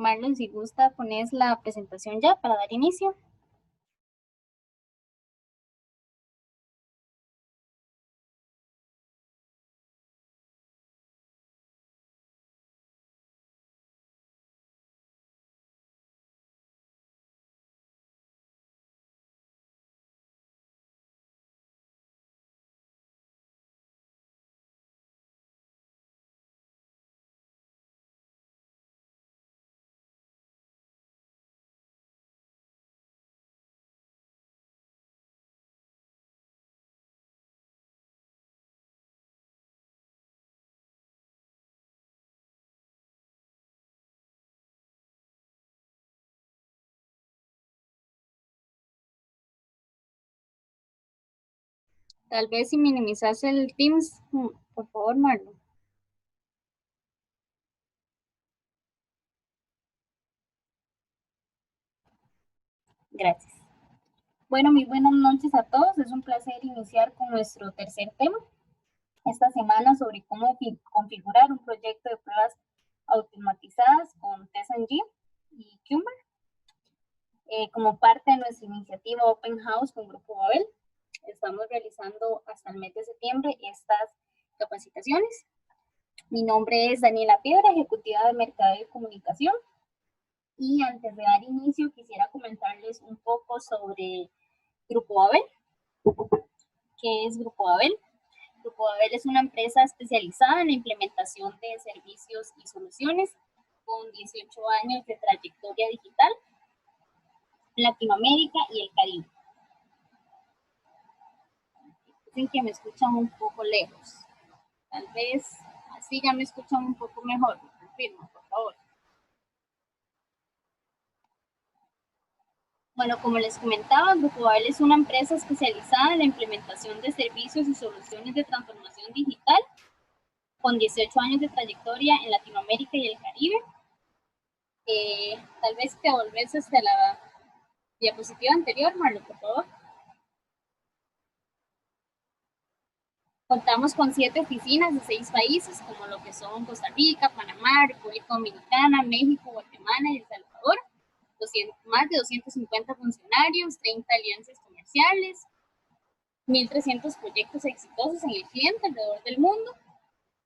Marlon, si gusta, pones la presentación ya para dar inicio. Tal vez si minimizas el Teams, por favor, Marlon. Gracias. Bueno, muy buenas noches a todos. Es un placer iniciar con nuestro tercer tema esta semana sobre cómo configurar un proyecto de pruebas automatizadas con TestNG y Cucumber. Como parte de nuestra iniciativa Open House con Grupo Babel, estamos realizando hasta el mes de septiembre estas capacitaciones. Mi nombre es Daniela Piedra, ejecutiva de Mercadeo y Comunicación. Y antes de dar inicio, quisiera comentarles un poco sobre Grupo Babel. ¿Qué es Grupo Babel? Grupo Babel es una empresa especializada en la implementación de servicios y soluciones con 18 años de trayectoria digital en Latinoamérica y el Caribe. Dicen que me escuchan un poco lejos. Tal vez así ya me escuchan un poco mejor. Confirmo, por favor. Bueno, como les comentaba, Grupo Babel es una empresa especializada en la implementación de servicios y soluciones de transformación digital con 18 años de trayectoria en Latinoamérica y el Caribe. Tal vez te volvés hasta la diapositiva anterior, Marlo, por favor. Contamos con 7 oficinas de 6 países, como lo que son Costa Rica, Panamá, República Dominicana, México, Guatemala y El Salvador. Más de 250 funcionarios, 30 alianzas comerciales, 1.300 proyectos exitosos en el cliente alrededor del mundo,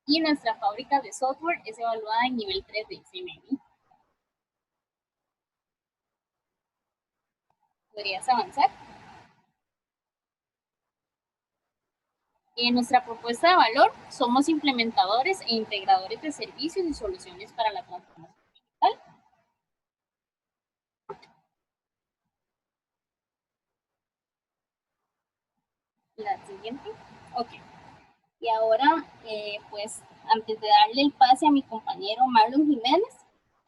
y nuestra fábrica de software es evaluada en nivel 3 de CMMI. ¿Podrías avanzar? En nuestra propuesta de valor, somos implementadores e integradores de servicios y soluciones para la transformación digital. La siguiente. Ok. Y ahora, pues, antes de darle el pase a mi compañero Marlon Jiménez,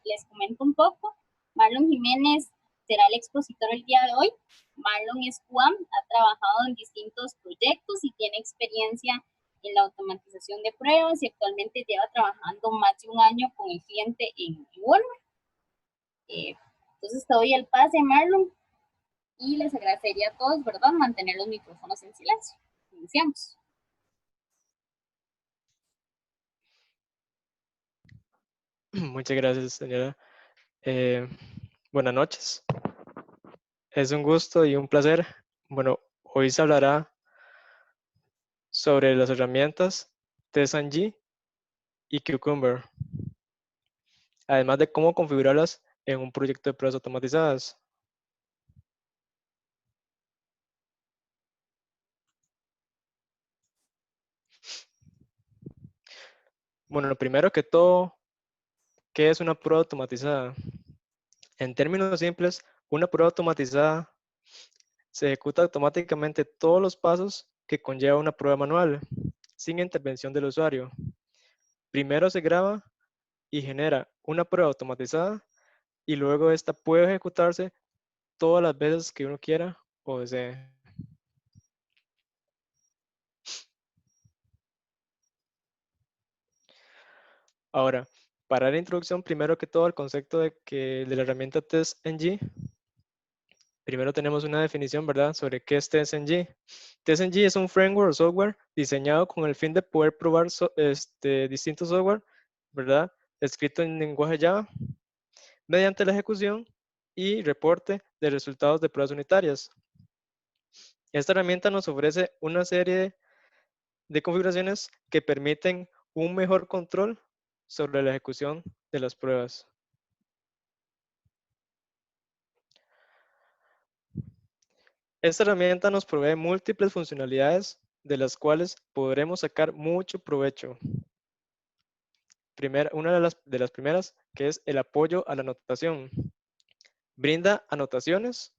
les comento un poco. Marlon Jiménez será el expositor el día de hoy. Marlon es QAM, ha trabajado en distintos proyectos y tiene experiencia en la automatización de pruebas y actualmente lleva trabajando más de un año con el cliente en Walmart. Entonces te doy el pase, Marlon, y les agradecería a todos, ¿verdad?, mantener los micrófonos en silencio. Iniciamos. Muchas gracias, señora. Buenas noches. Es un gusto y un placer. Bueno, hoy se hablará sobre las herramientas TestNG y Cucumber, además de cómo configurarlas en un proyecto de pruebas automatizadas. Bueno, primero que todo, ¿qué es una prueba automatizada? En términos simples, una prueba automatizada se ejecuta automáticamente todos los pasos que conlleva una prueba manual, sin intervención del usuario. Primero se graba y genera una prueba automatizada y luego esta puede ejecutarse todas las veces que uno quiera o desee. Ahora, para la introducción, primero que todo, el concepto de la herramienta TestNG, primero tenemos una definición, ¿verdad?, sobre qué es TestNG. TestNG es un framework o software diseñado con el fin de poder probar distintos software, ¿verdad?, escrito en lenguaje Java, mediante la ejecución y reporte de resultados de pruebas unitarias. Esta herramienta nos ofrece una serie de configuraciones que permiten un mejor control sobre la ejecución de las pruebas. Esta herramienta nos provee múltiples funcionalidades de las cuales podremos sacar mucho provecho. Una de las primeras, que es el apoyo a la anotación. Brinda anotaciones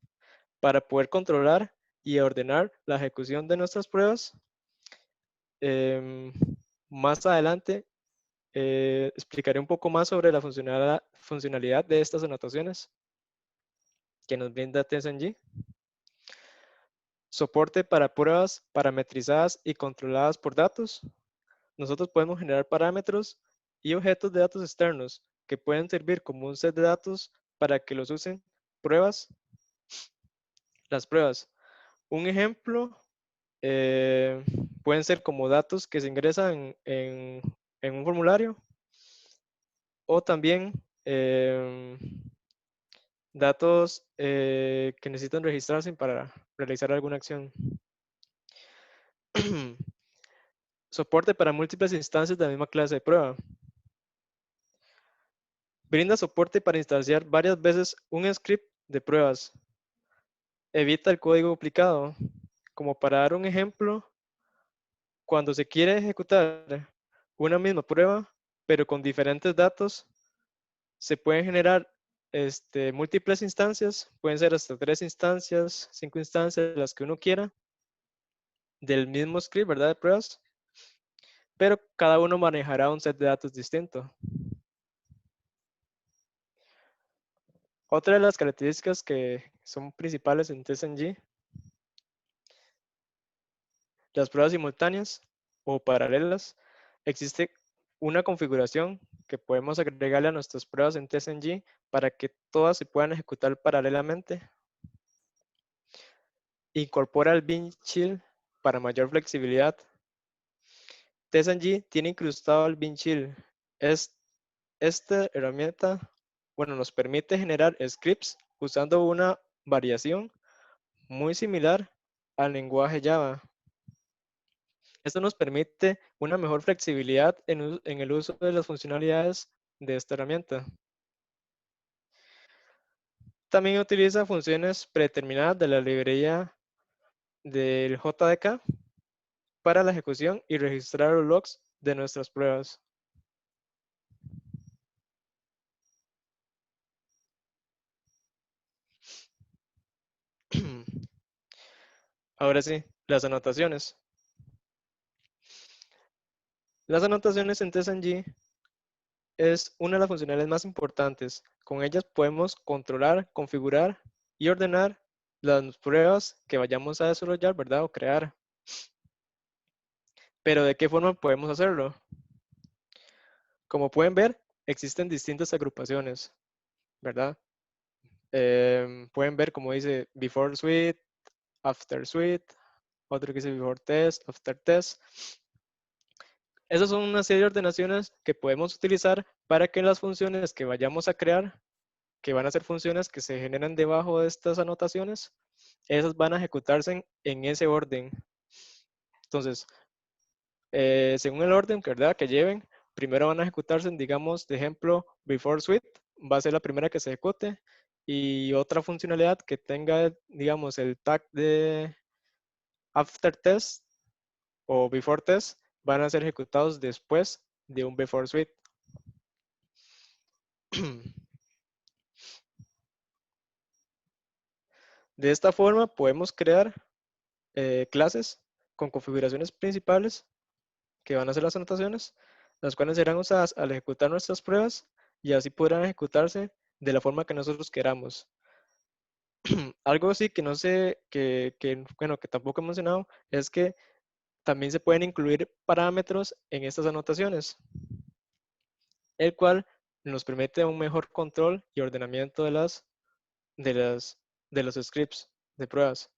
para poder controlar y ordenar la ejecución de nuestras pruebas. Más adelante explicaré un poco más sobre la funcionalidad de estas anotaciones que nos brinda TSNG. Soporte para pruebas parametrizadas y controladas por datos. Nosotros podemos generar parámetros y objetos de datos externos que pueden servir como un set de datos para que los usen las pruebas. Un ejemplo pueden ser como datos que se ingresan en un formulario o también datos que necesitan registrarse para realizar alguna acción. Soporte para múltiples instancias de la misma clase de prueba. Brinda soporte para instanciar varias veces un script de pruebas. Evita el código duplicado. Como para dar un ejemplo, cuando se quiere ejecutar una misma prueba, pero con diferentes datos, se pueden generar múltiples instancias, pueden ser hasta 3 instancias, 5 instancias, las que uno quiera, del mismo script, ¿verdad? De pruebas, pero cada uno manejará un set de datos distinto. Otra de las características que son principales en TSNG, las pruebas simultáneas o paralelas, existe una configuración que podemos agregarle a nuestras pruebas en TSNG para que todas se puedan ejecutar paralelamente. Incorpora el bin chill para mayor flexibilidad. TSNG tiene incrustado el bin chill. Esta herramienta, bueno, nos permite generar scripts usando una variación muy similar al lenguaje Java. Esto nos permite una mejor flexibilidad en el uso de las funcionalidades de esta herramienta. También utiliza funciones predeterminadas de la librería del JDK para la ejecución y registrar los logs de nuestras pruebas. Ahora sí, las anotaciones. Las anotaciones en TSNG es una de las funcionalidades más importantes. Con ellas podemos controlar, configurar y ordenar las pruebas que vayamos a desarrollar, ¿verdad? O crear. Pero ¿de qué forma podemos hacerlo? Como pueden ver, existen distintas agrupaciones, ¿verdad? Pueden ver como dice before suite, after suite, otro que dice before test, after test. Esas son una serie de ordenaciones que podemos utilizar para que las funciones que vayamos a crear, que van a ser funciones que se generan debajo de estas anotaciones, esas van a ejecutarse en ese orden. Entonces, según el orden, ¿verdad?, que lleven, primero van a ejecutarse, digamos, de ejemplo, before suite, va a ser la primera que se ejecute, y otra funcionalidad que tenga, digamos, el tag de after test o before test, van a ser ejecutados después de un before suite. De esta forma podemos crear clases con configuraciones principales que van a ser las anotaciones, las cuales serán usadas al ejecutar nuestras pruebas y así podrán ejecutarse de la forma que nosotros queramos. Algo así que no sé, bueno, que tampoco he mencionado, es que también se pueden incluir parámetros en estas anotaciones, el cual nos permite un mejor control y ordenamiento de de los scripts de pruebas.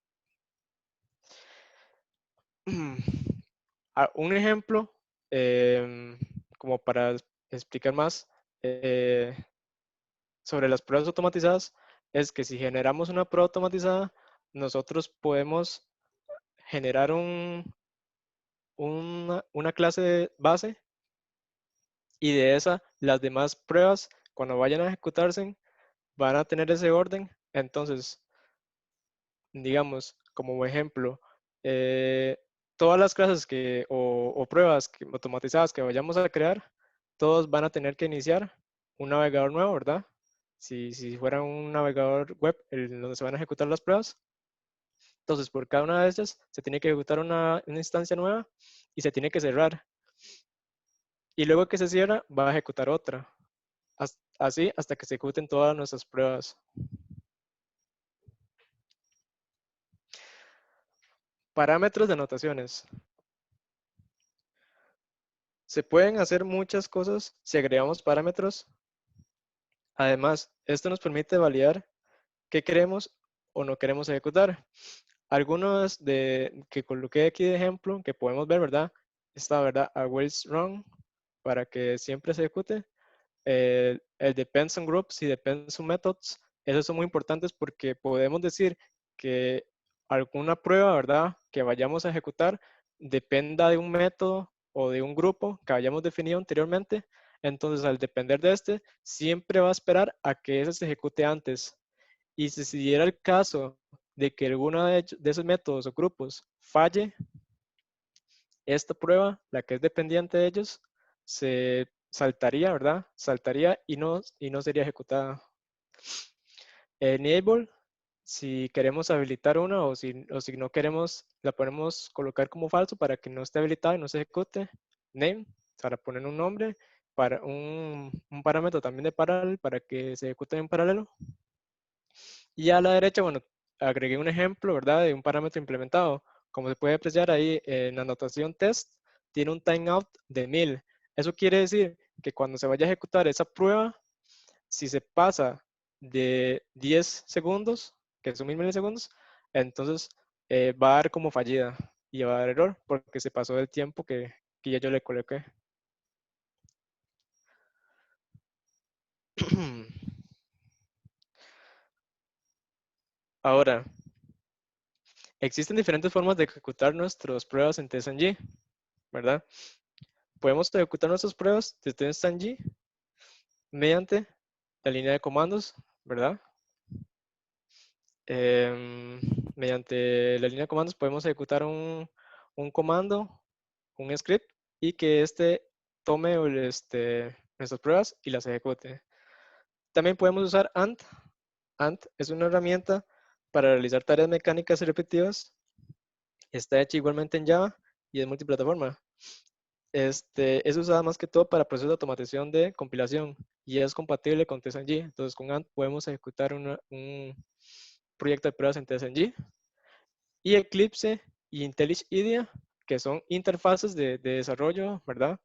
Un ejemplo, como para explicar más, sobre las pruebas automatizadas es que si generamos una prueba automatizada, nosotros podemos generar una clase de base y de esa las demás pruebas cuando vayan a ejecutarse van a tener ese orden. Entonces, digamos, como ejemplo, eh, todas las clases o pruebas automatizadas que vayamos a crear, todos van a tener que iniciar un navegador nuevo, ¿verdad? Si fuera un navegador web donde se van a ejecutar las pruebas. Entonces, por cada una de ellas se tiene que ejecutar una instancia nueva y se tiene que cerrar. Y luego que se cierra, va a ejecutar otra. Así hasta que se ejecuten todas nuestras pruebas. Parámetros de anotaciones. Se pueden hacer muchas cosas si agregamos parámetros. Además, esto nos permite validar qué queremos o no queremos ejecutar. Algunos que coloqué aquí de ejemplo, que podemos ver, ¿verdad? Está, ¿verdad? Always run, para que siempre se ejecute. El depends on groups y depends on methods, esos son muy importantes porque podemos decir que alguna prueba, ¿verdad?, que vayamos a ejecutar dependa de un método o de un grupo que hayamos definido anteriormente. Entonces, al depender de este, siempre va a esperar a que ese se ejecute antes. Y si se diera el caso de que alguno de esos métodos o grupos falle, esta prueba, la que es dependiente de ellos, se saltaría, ¿verdad? Saltaría y no sería ejecutada. Enable, si queremos habilitar una o si no queremos, la podemos colocar como falso para que no esté habilitada y no se ejecute. Name, para poner un nombre, para un parámetro también de paralelo para que se ejecute en paralelo. Y a la derecha, bueno, agregué un ejemplo, ¿verdad? De un parámetro implementado. Como se puede apreciar ahí en la anotación test, tiene un timeout de 1000. Eso quiere decir que cuando se vaya a ejecutar esa prueba, si se pasa de 10 segundos, que son 1000 milisegundos, entonces va a dar como fallida y va a dar error porque se pasó del tiempo que ya yo le coloqué. Ahora, existen diferentes formas de ejecutar nuestras pruebas en TestNG, ¿verdad? Podemos ejecutar nuestras pruebas de TestNG mediante la línea de comandos, ¿verdad? Mediante la línea de comandos podemos ejecutar un comando, un script, y que este tome nuestras pruebas y las ejecute. También podemos usar AND. AND es una herramienta para realizar tareas mecánicas y repetitivas. Está hecha igualmente en Java y es multiplataforma. Es usada más que todo para procesos de automatización de compilación y es compatible con TestNG. Entonces, con AND podemos ejecutar un proyecto de pruebas en TestNG. Y Eclipse y IntelliJ IDEA, que son interfaces de desarrollo, ¿verdad?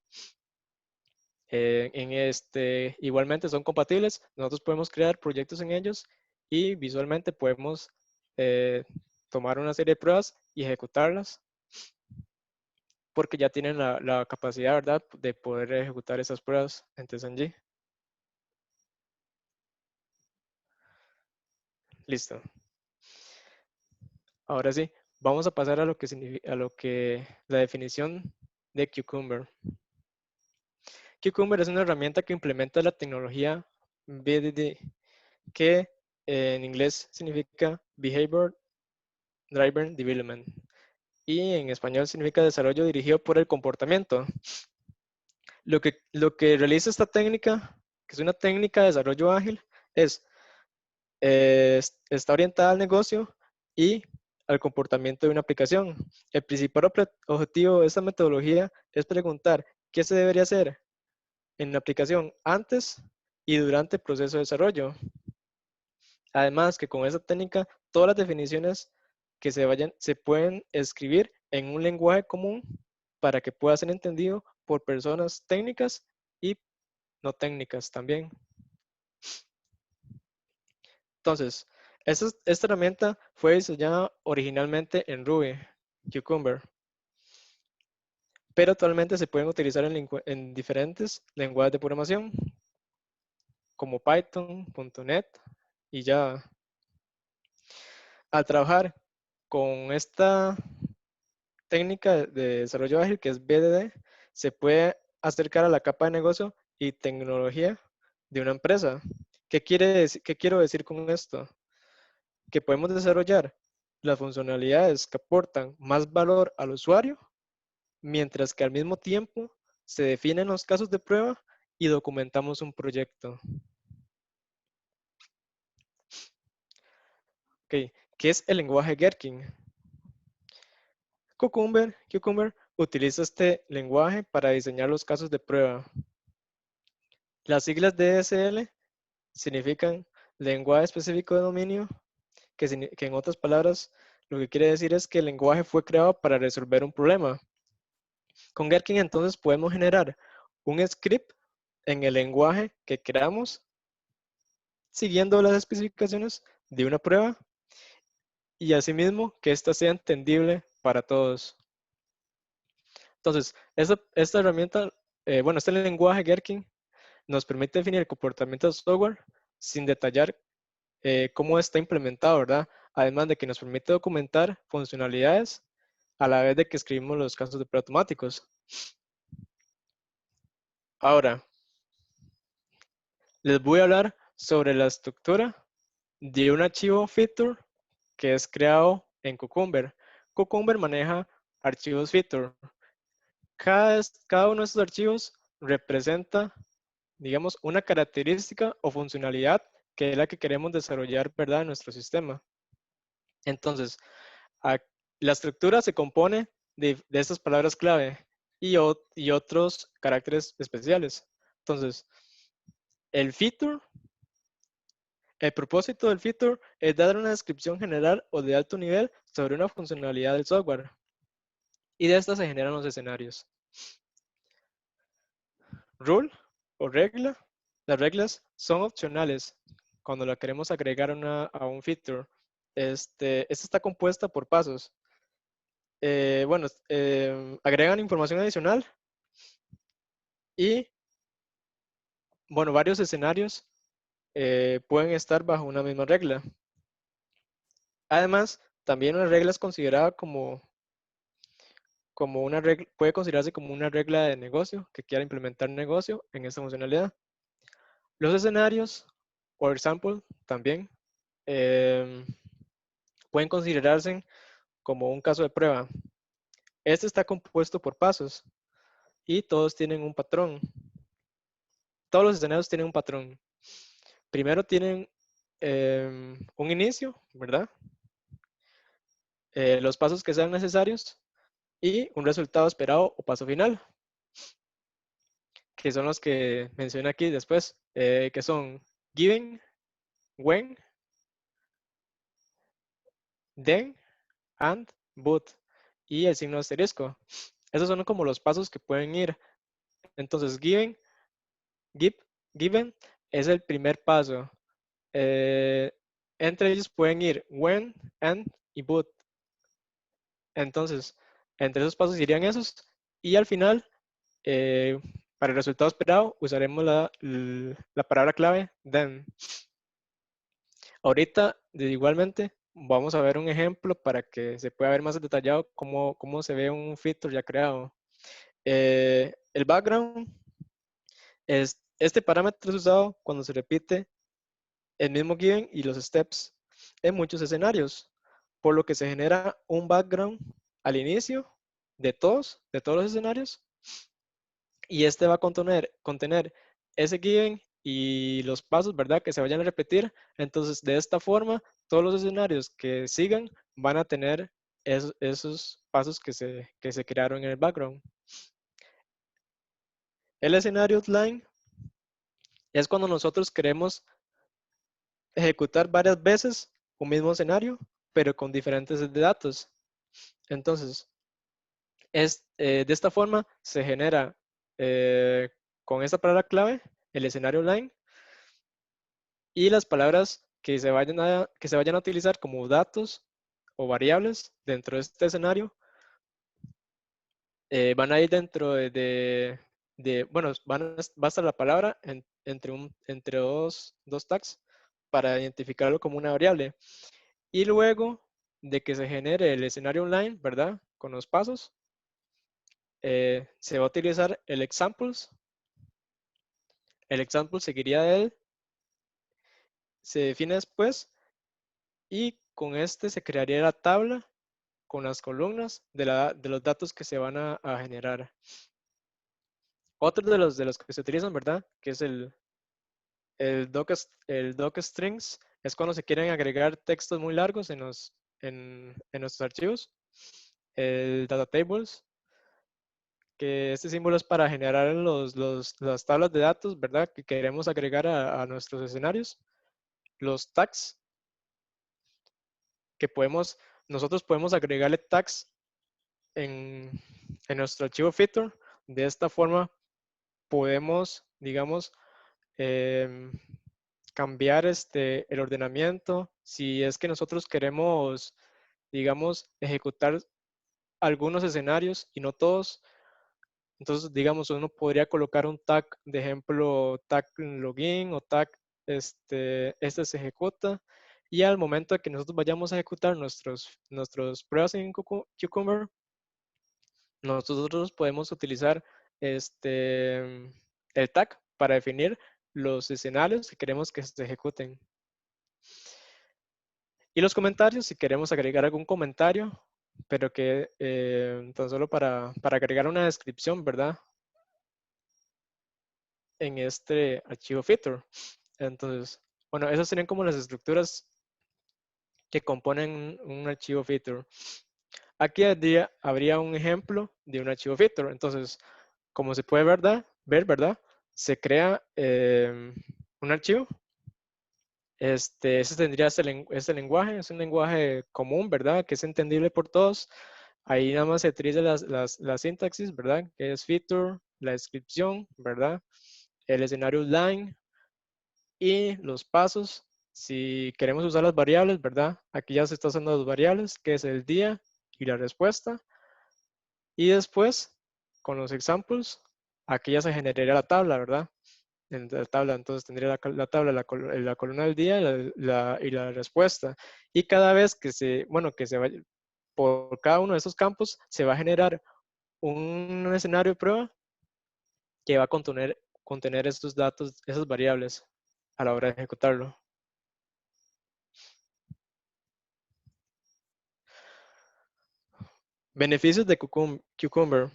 Igualmente son compatibles. Nosotros podemos crear proyectos en ellos y visualmente podemos tomar una serie de pruebas y ejecutarlas porque ya tienen la capacidad, ¿verdad?, de poder ejecutar esas pruebas en TestNG. Listo. Ahora sí, vamos a pasar a lo que significa, la definición de Cucumber. Cucumber es una herramienta que implementa la tecnología BDD, que en inglés significa Behavior Driven Development y en español significa desarrollo dirigido por el comportamiento. Lo que realiza esta técnica, que es una técnica de desarrollo ágil, está orientada al negocio y al comportamiento de una aplicación. El principal objetivo de esta metodología es preguntar qué se debería hacer en la aplicación antes y durante el proceso de desarrollo. Además que con esta técnica todas las definiciones que se pueden escribir en un lenguaje común para que pueda ser entendido por personas técnicas y no técnicas también. Entonces, esta herramienta fue diseñada originalmente en Ruby, Cucumber, pero actualmente se pueden utilizar en diferentes lenguajes de programación. como Python, .NET y Java. Al trabajar con esta técnica de desarrollo ágil, que es BDD, se puede acercar a la capa de negocio y tecnología de una empresa. ¿Qué quiero decir con esto? Que podemos desarrollar las funcionalidades que aportan más valor al usuario, mientras que al mismo tiempo se definen los casos de prueba y documentamos un proyecto. Okay. ¿Qué es el lenguaje Gherkin? Cucumber utiliza este lenguaje para diseñar los casos de prueba. Las siglas DSL significan lenguaje específico de dominio, que en otras palabras lo que quiere decir es que el lenguaje fue creado para resolver un problema. Con Gherkin entonces podemos generar un script en el lenguaje que queramos, siguiendo las especificaciones de una prueba y asimismo que ésta sea entendible para todos. Entonces, esta herramienta, este lenguaje Gherkin nos permite definir el comportamiento del software sin detallar cómo está implementado, ¿verdad? Además de que nos permite documentar funcionalidades a la vez de que escribimos los casos de prueba automáticos. Ahora, les voy a hablar sobre la estructura de un archivo feature que es creado en Cucumber. Cucumber maneja archivos feature. Cada uno de estos archivos representa, digamos, una característica o funcionalidad que es la que queremos desarrollar, ¿verdad?, en nuestro sistema. Entonces, la estructura se compone de estas palabras clave y otros caracteres especiales. Entonces, el feature, el propósito del feature es dar una descripción general o de alto nivel sobre una funcionalidad del software. Y de esta se generan los escenarios. Rule o regla. Las reglas son opcionales cuando la queremos agregar a un feature. Esta está compuesta por pasos. Agregan información adicional y, bueno, varios escenarios pueden estar bajo una misma regla. Además, también una regla es considerada como una regla, puede considerarse como una regla de negocio que quiera implementar negocio en esta funcionalidad. Los escenarios, por ejemplo, también pueden considerarse como un caso de prueba. Este está compuesto por pasos y todos tienen un patrón. Todos los escenarios tienen un patrón. Primero tienen un inicio, ¿verdad? Los pasos que sean necesarios y un resultado esperado o paso final, que son los que mencioné aquí después, que son given, when, then, and, but, y el signo asterisco. Esos son como los pasos que pueden ir. Entonces, given es el primer paso. Entre ellos pueden ir when, and y but. Entonces, entre esos pasos irían esos. Y al final, para el resultado esperado, usaremos la palabra clave then. Ahorita, igualmente, vamos a ver un ejemplo para que se pueda ver más detallado cómo se ve un feature ya creado. El background, este parámetro es usado cuando se repite el mismo given y los steps en muchos escenarios, por lo que se genera un background al inicio de todos los escenarios y este va a contener ese given y los pasos, ¿verdad?, que se vayan a repetir. Entonces, de esta forma, todos los escenarios que sigan van a tener esos pasos que se crearon en el background. El escenario outline es cuando nosotros queremos ejecutar varias veces un mismo escenario, pero con diferentes datos. Entonces, de esta forma se genera con esta palabra clave el escenario line y las palabras que se vayan a utilizar como datos o variables dentro de este escenario van a ir dentro va a estar la palabra entre dos tags para identificarlo como una variable. Y luego de que se genere el escenario online, ¿verdad? Con los pasos, se va a utilizar el examples. El example seguiría de él, se define después y con este se crearía la tabla con las columnas de los datos que se van a generar. Otro de los que se utilizan, ¿verdad? Que es el docstrings, es cuando se quieren agregar textos muy largos en nuestros archivos. El data tables, que este símbolo es para generar las tablas de datos, ¿verdad? Que queremos agregar a nuestros escenarios. Los tags, que nosotros podemos agregarle tags en, en nuestro archivo feature. De esta forma podemos, digamos, em, cambiar el ordenamiento. Si es que nosotros queremos, digamos, ejecutar algunos escenarios y no todos, entonces, digamos, uno podría colocar un tag, de ejemplo, tag login o tag, este se ejecuta, y al momento de que nosotros vayamos a ejecutar nuestros pruebas en Cucumber, nosotros podemos utilizar el tag para definir los escenarios que queremos que se ejecuten. Y los comentarios, si queremos agregar algún comentario, pero que tan solo para agregar una descripción, ¿verdad? En este archivo feature. Entonces, bueno, esas serían como las estructuras que componen un archivo feature. Aquí habría un ejemplo de un archivo feature. Entonces, como se puede ¿verdad? Se crea un archivo. Ese tendría este lenguaje, es un lenguaje común, ¿verdad? Que es entendible por todos. Ahí nada más se utiliza la sintaxis, ¿verdad? Que es feature, la descripción, ¿verdad? El escenario line y los pasos. Si queremos usar las variables, ¿verdad? Aquí ya se está usando las variables, que es el día y la respuesta. Y después, con los examples, aquí ya se generaría la tabla, ¿verdad? En la tabla, entonces tendría la tabla, la columna del día y la respuesta. Y cada vez que se vaya, por cada uno de esos campos, se va a generar un escenario de prueba que va a contener estos datos, esas variables a la hora de ejecutarlo. Beneficios de Cucumber.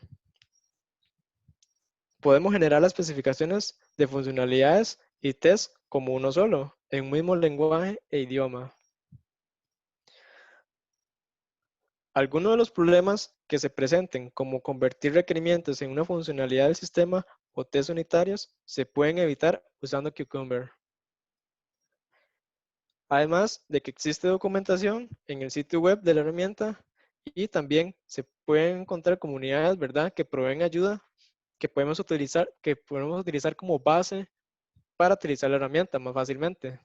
Podemos generar las especificaciones de funcionalidades y test como uno solo, en un mismo lenguaje e idioma. Algunos de los problemas que se presenten, como convertir requerimientos en una funcionalidad del sistema o test unitarios, se pueden evitar usando Cucumber. Además de que existe documentación en el sitio web de la herramienta y también se pueden encontrar comunidades, ¿verdad?, que proveen ayuda que podemos utilizar como base para utilizar la herramienta más fácilmente.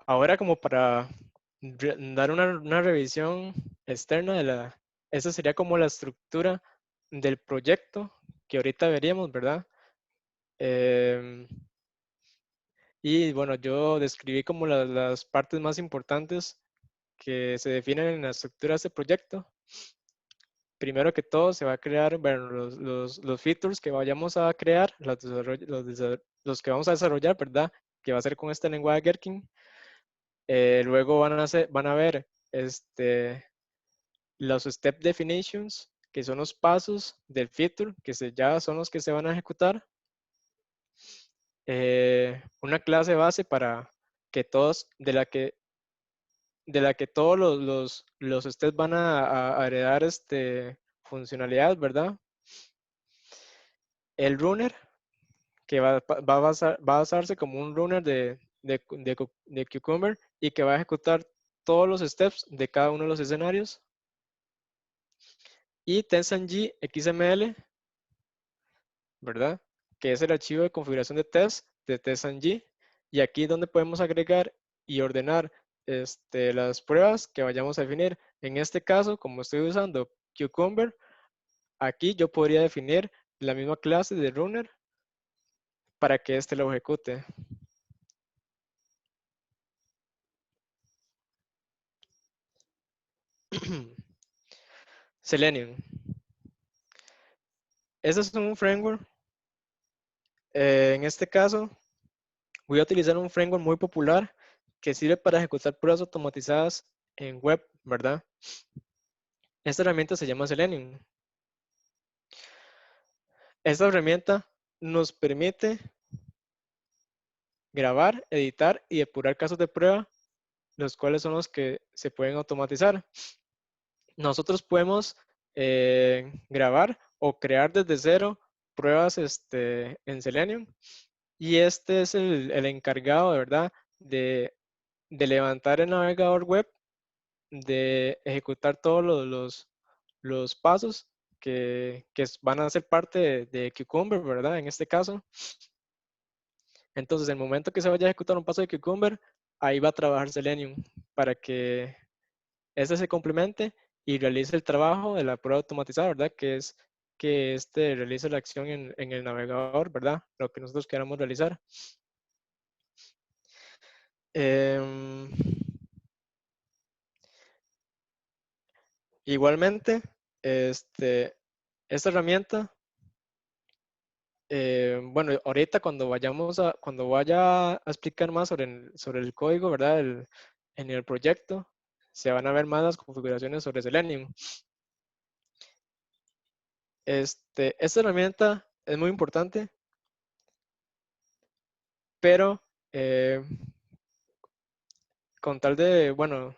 Ahora, como para dar una revisión externa esa sería como la estructura del proyecto que ahorita veríamos, ¿verdad? Em, y bueno, yo describí como las partes más importantes que se definen en la estructura de este proyecto. Primero que todo, se va a crear, bueno, los features que vayamos a crear, los que vamos a desarrollar, ¿verdad? Que va a ser con este lenguaje Gherkin. Luego van a ver los step definitions, que son los pasos del feature, ya son los que se van a ejecutar. Una clase base para que todos, de la que todos los steps van a heredar funcionalidad, ¿verdad? El runner, que va a basarse como un runner de Cucumber y que va a ejecutar todos los steps de cada uno de los escenarios. Y TestNG XML, ¿verdad? Que es el archivo de configuración de test de TestNG. Y aquí es donde podemos agregar y ordenar las pruebas que vayamos a definir. En este caso, como estoy usando Cucumber, aquí yo podría definir la misma clase de runner para que este lo ejecute. Selenium. Este es un framework. En este caso, voy a utilizar un framework muy popular que sirve para ejecutar pruebas automatizadas en web, ¿verdad? Esta herramienta se llama Selenium. Esta herramienta nos permite grabar, editar y depurar casos de prueba, los cuales son los que se pueden automatizar. Nosotros podemos grabar o crear desde cero pruebas en Selenium, y este es el encargado, de verdad, de levantar el navegador web, de ejecutar todos los pasos que van a ser parte de Cucumber, ¿verdad? En este caso. Entonces, el momento que se vaya a ejecutar un paso de Cucumber, ahí va a trabajar Selenium para que este se complemente y realice el trabajo de la prueba automatizada, ¿verdad? Que es que realice la acción en el navegador, ¿verdad? Lo que nosotros queramos realizar. Em, Igualmente, esta herramienta, bueno, ahorita cuando vaya a explicar más sobre el código, ¿verdad? En el proyecto, se van a ver más las configuraciones sobre Selenium. Esta herramienta es muy importante, pero con tal de, bueno,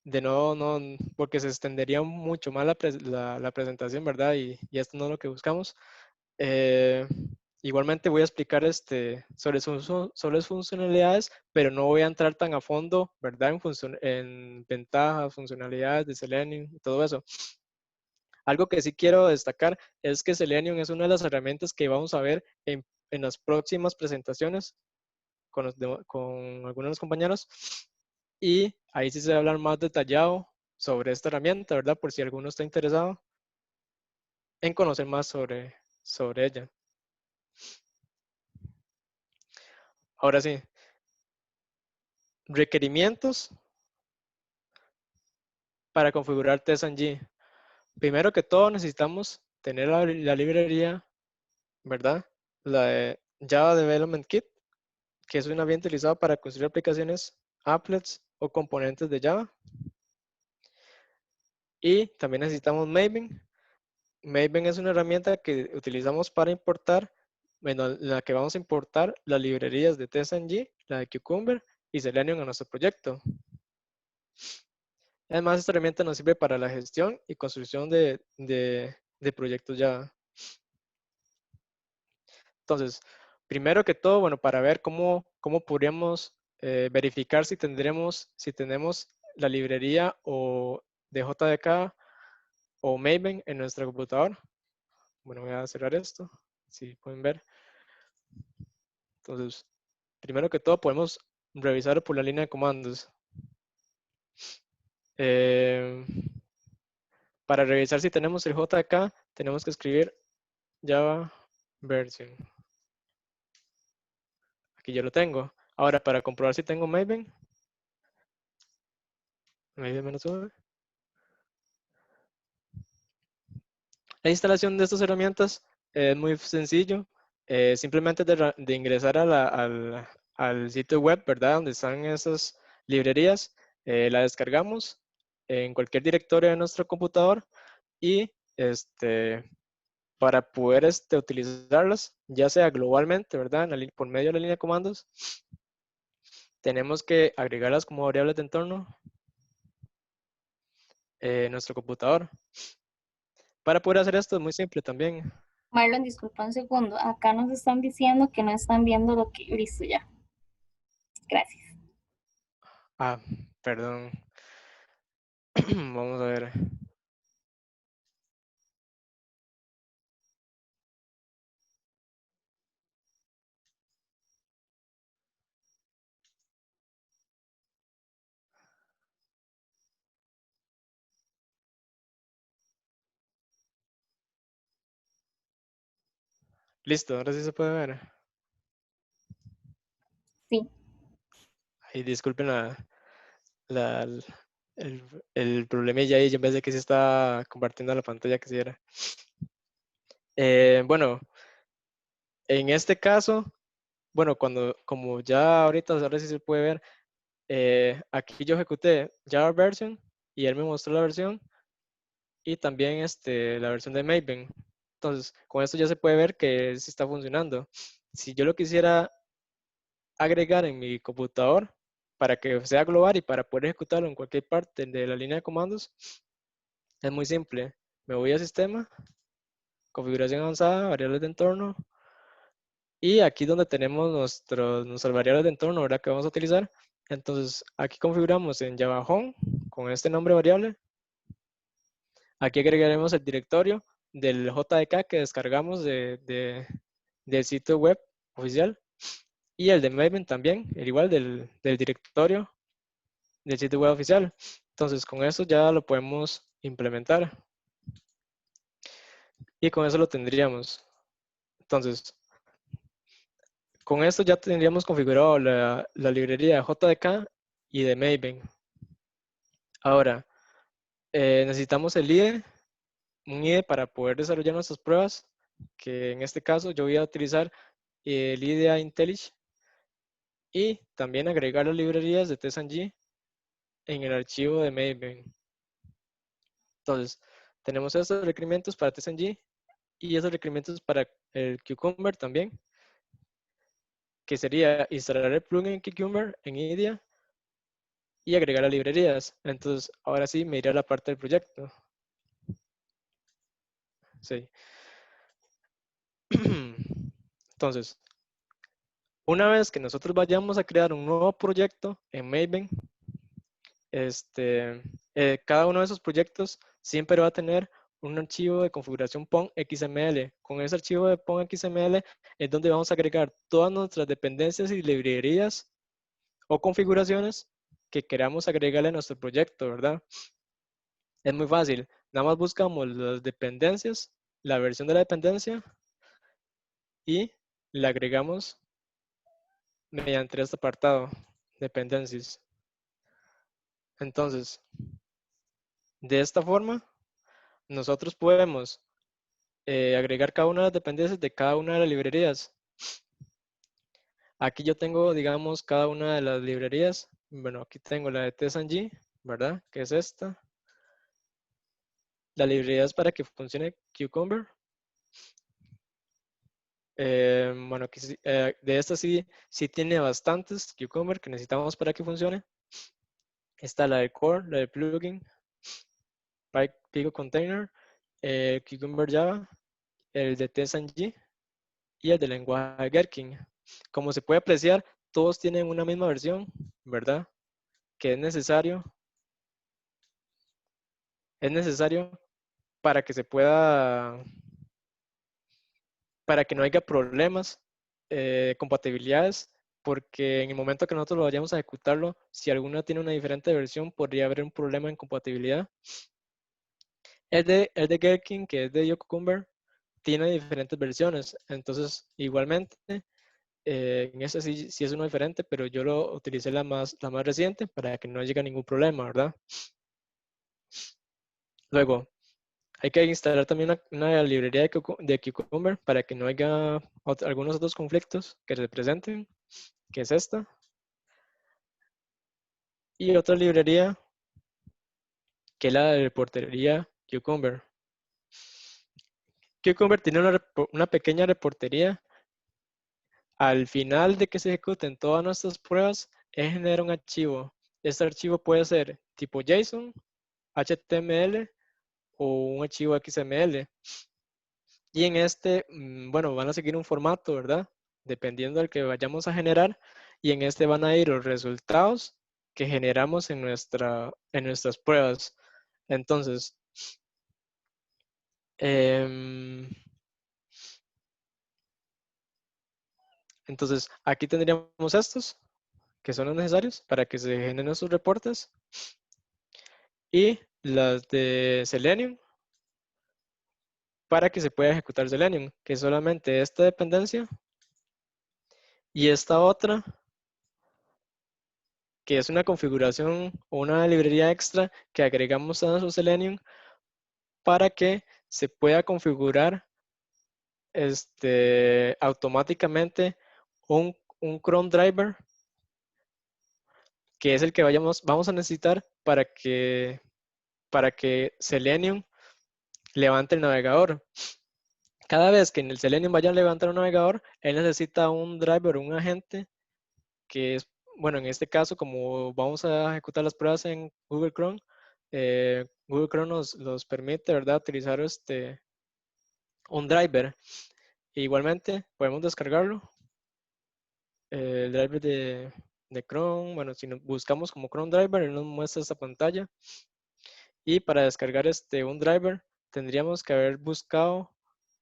de no, porque se extendería mucho más la presentación, ¿verdad? Y esto no es lo que buscamos. Eh, Igualmente voy a explicar sobre sus funcionalidades, pero no voy a entrar tan a fondo, ¿verdad? En ventajas, funcionalidades de Selenium y todo eso. Algo que sí quiero destacar es que Selenium es una de las herramientas que vamos a ver en las próximas presentaciones con algunos de los compañeros, y ahí sí se va a hablar más detallado sobre esta herramienta, ¿verdad? Por si alguno está interesado en conocer más sobre ella. Ahora sí, requerimientos para configurar TestNG. Primero que todo necesitamos tener la librería, ¿verdad? La de Java Development Kit, que es una bien utilizada para construir aplicaciones, applets o componentes de Java. Y también necesitamos Maven. Maven es una herramienta que utilizamos para importar, bueno, la que vamos a importar las librerías de TestNG, la de Cucumber y Selenium a nuestro proyecto. Además, esta herramienta nos sirve para la gestión y construcción de proyectos Java. Entonces, primero que todo, bueno, para ver cómo podríamos verificar si tenemos la librería o de JDK o Maven en nuestro computador. Bueno, voy a cerrar esto, si pueden ver. Entonces, primero que todo, podemos revisar por la línea de comandos. Eh, para revisar si tenemos el JDK, tenemos que escribir Java version. Aquí ya lo tengo. Ahora, para comprobar si tengo Maven, -V. La instalación de estas herramientas es muy sencillo. Simplemente de ingresar al sitio web, ¿verdad? Donde están esas librerías, la descargamos en cualquier directorio de nuestro computador, y para poder utilizarlas, ya sea globalmente, ¿verdad? Por medio de la línea de comandos, tenemos que agregarlas como variables de entorno en nuestro computador. Para poder hacer esto es muy simple también. Marlon, disculpa un segundo. Acá nos están diciendo que no están viendo lo que... Listo, ya. Gracias. Ah, perdón. Vamos a ver. Listo, ahora sí se puede ver. Sí, Y disculpen la- el, el problemilla ahí, yo en vez de que se está compartiendo la pantalla que se era. Bueno, en este caso, bueno, como ya ahora sí se puede ver, aquí yo ejecuté Java version y él me mostró la versión y también la versión de Maven. Entonces, con esto ya se puede ver que sí está funcionando. Si yo lo quisiera agregar en mi computador para que sea global y para poder ejecutarlo en cualquier parte de la línea de comandos, es muy simple. Me voy a sistema, configuración avanzada, variables de entorno, y aquí donde tenemos nuestras variables de entorno, ¿verdad? Que vamos a utilizar. Entonces, aquí configuramos en Java Home con este nombre variable. Aquí agregaremos el directorio del JDK que descargamos del sitio web oficial y el de Maven también, el igual del directorio del sitio web oficial. Entonces, con eso ya lo podemos implementar y con eso lo tendríamos. Entonces, con esto ya tendríamos configurado la librería de JDK y de Maven. Ahora, necesitamos el IDE, un IDE para poder desarrollar nuestras pruebas, que en este caso yo voy a utilizar el IDEA IntelliJ y también agregar las librerías de TestNG en el archivo de Maven. Entonces, tenemos estos requerimientos para TestNG y esos requerimientos para el Cucumber también, que sería instalar el plugin Cucumber en IDEA y agregar las librerías. Entonces, ahora sí me iré a la parte del proyecto. Sí. Entonces, una vez que nosotros vayamos a crear un nuevo proyecto en Maven, cada uno de esos proyectos siempre va a tener un archivo de configuración POM XML. Con ese archivo de POM XML es donde vamos a agregar todas nuestras dependencias y librerías o configuraciones que queramos agregarle a nuestro proyecto, ¿verdad? Es muy fácil. Nada más buscamos las dependencias, la versión de la dependencia y le agregamos mediante este apartado, dependencias. Entonces, de esta forma, nosotros podemos agregar cada una de las dependencias de cada una de las librerías. Aquí yo tengo, digamos, cada una de las librerías. Bueno, aquí tengo la de TestNG, ¿verdad? Que es esta. La librería es para que funcione Cucumber. Bueno, aquí de esta sí tiene bastantes Cucumber que necesitamos para que funcione. Está la de Core, la de Plugin, Pico Container, Cucumber Java, el de TestNG y el de lenguaje Gherkin. Como se puede apreciar, todos tienen una misma versión, ¿verdad? Que es necesario para que se pueda, para que no haya problemas, compatibilidades, porque en el momento que nosotros lo vayamos a ejecutarlo, si alguna tiene una diferente versión, podría haber un problema en compatibilidad. El de Gherkin, que es de Cucumber, tiene diferentes versiones, entonces igualmente en ese sí es uno diferente, pero yo lo utilicé la más reciente para que no llegue ningún problema, ¿verdad? Luego, hay que instalar también una librería de Cucumber para que no haya algunos otros conflictos que se presenten, que es esta. Y otra librería que es la de reportería Cucumber. Cucumber tiene una pequeña reportería. Al final de que se ejecuten todas nuestras pruebas, es generar un archivo. Este archivo puede ser tipo JSON, HTML o un archivo XML. Y en bueno, van a seguir un formato, ¿verdad? Dependiendo del que vayamos a generar. Y en este van a ir los resultados que generamos en nuestras pruebas. Entonces, em, aquí tendríamos estos, que son los necesarios para que se generen nuestros reportes. Y las de Selenium para que se pueda ejecutar Selenium, que es solamente esta dependencia y esta otra, que es una configuración o una librería extra que agregamos a nuestro Selenium para que se pueda configurar automáticamente un cron driver, que es el que vamos a necesitar para que Selenium levante el navegador. Cada vez que en el Selenium vaya a levantar un navegador, él necesita un driver, un agente, que es, bueno, en este caso, como vamos a ejecutar las pruebas en Google Chrome, Google Chrome nos permite, ¿verdad?, utilizar un driver. Igualmente, podemos descargarlo. El driver de Chrome, bueno, si nos buscamos como Chrome driver, él nos muestra esta pantalla. Y para descargar un driver, tendríamos que haber buscado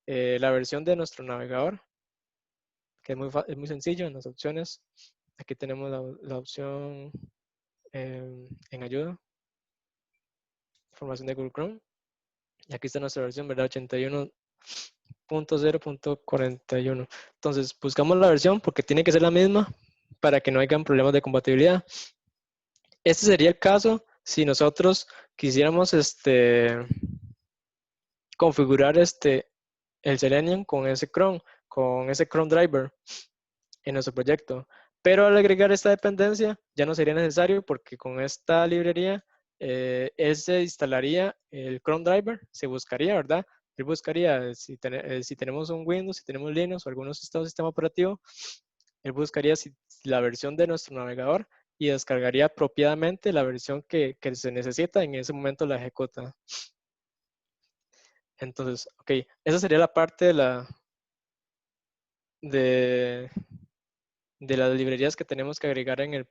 la versión de nuestro navegador, que es muy sencillo en las opciones. Aquí tenemos la opción en ayuda, información de Google Chrome. Y aquí está nuestra versión, ¿verdad? 81.0.41. Entonces, buscamos la versión porque tiene que ser la misma para que no hayan problemas de compatibilidad. Este sería el caso si nosotros quisiéramos configurar el Selenium con ese Chrome driver en nuestro proyecto. Pero al agregar esta dependencia ya no sería necesario porque con esta librería él se instalaría el Chrome driver, se buscaría, ¿verdad? Él buscaría si tenemos un Windows, si tenemos Linux o algún sistema operativo, él buscaría la versión de nuestro navegador y descargaría apropiadamente la versión que se necesita, en ese momento la ejecuta. Entonces, ok, esa sería la parte de las librerías que tenemos que agregar en